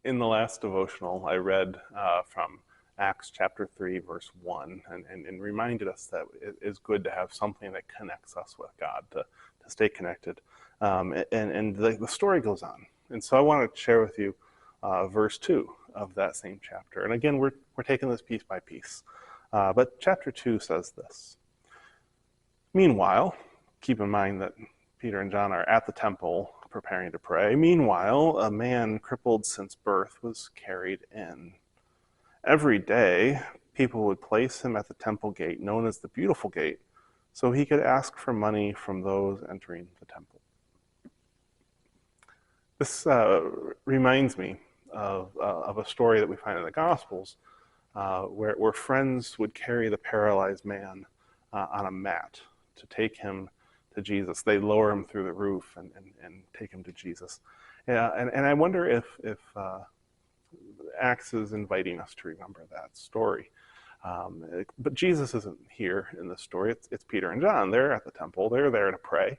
In the last devotional, I read from Acts chapter 3, verse 1, and reminded us that it is good to have something that connects us with God, to stay connected. And the story goes on. And so I want to share with you verse 2 of that same chapter. And again, we're taking this piece by piece. But chapter 2 says this. Meanwhile, keep in mind that Peter and John are at the temple preparing to pray. Meanwhile, a man crippled since birth was carried in. Every day, people would place him at the temple gate, known as the Beautiful Gate, so he could ask for money from those entering the temple. This reminds me of a story that we find in the Gospels, where friends would carry the paralyzed man on a mat to take him to Jesus. They lower him through the roof and take him to Jesus. And I wonder if Acts is inviting us to remember that story. But Jesus isn't here in this story. It's Peter and John. They're at the temple. They're there to pray.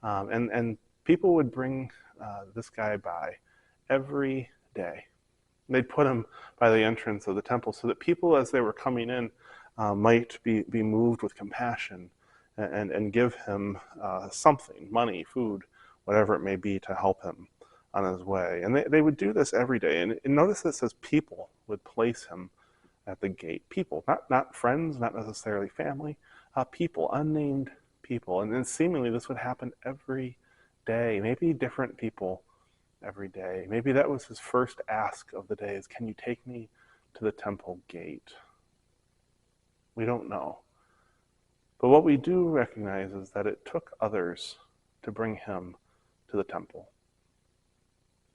And people would bring this guy by every day. They'd put him by the entrance of the temple so that people, as they were coming in, might be moved with compassion and give him something, money, food, whatever it may be, to help him on his way. And they would do this every day. And notice it says people would place him at the gate. People, not friends, not necessarily family, people, unnamed people. And then seemingly this would happen every day, maybe different people every day. Maybe that was his first ask of the day is, can you take me to the temple gate? We don't know. But what we do recognize is that it took others to bring him to the temple.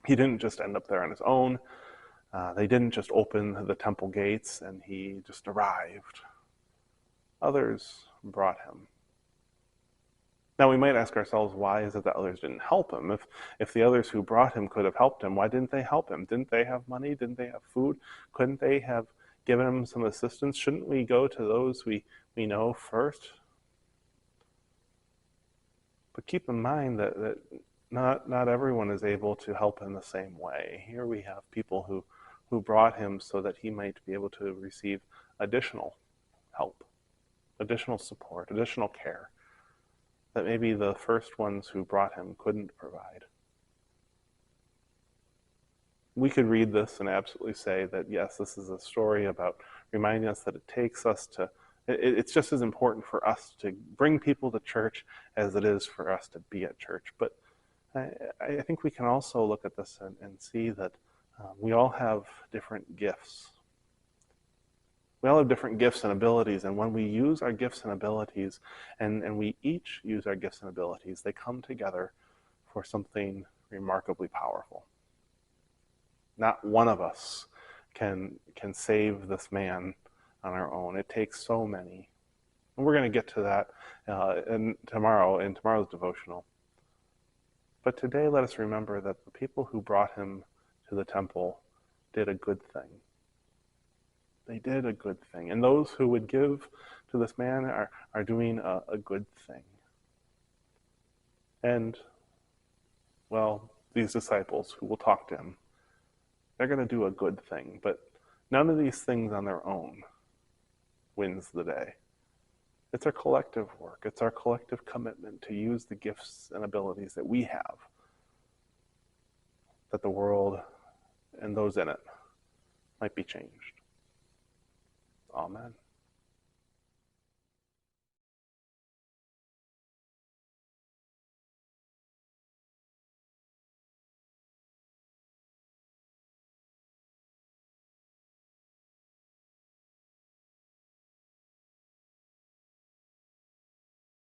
He didn't just end up there on his own. They didn't just open the temple gates and he just arrived. Others brought him. Now we might ask ourselves, why is it that others didn't help him? If the others who brought him could have helped him, why didn't they help him? Didn't they have money? Didn't they have food? Couldn't they have given him some assistance? Shouldn't we go to those we know first? But keep in mind that not everyone is able to help in the same way. Here we have people who brought him so that he might be able to receive additional help, additional support, additional care that maybe the first ones who brought him couldn't provide. We could read this and absolutely say that, yes, this is a story about reminding us that it takes us to, it's just as important for us to bring people to church as it is for us to be at church. But I think we can also look at this and see that we all have different gifts. We all have different gifts and abilities, and when we use our gifts and abilities, and we each use our gifts and abilities, they come together for something remarkably powerful. Not one of us can save this man on our own. It takes so many. And we're going to get to that in tomorrow's devotional. But today, let us remember that the people who brought him to the temple did a good thing. They did a good thing. And those who would give to this man are doing a good thing. And, well, these disciples who will talk to him, they're going to do a good thing. But none of these things on their own wins the day. It's our collective work. It's our collective commitment to use the gifts and abilities that we have, that the world and those in it might be changed. Amen.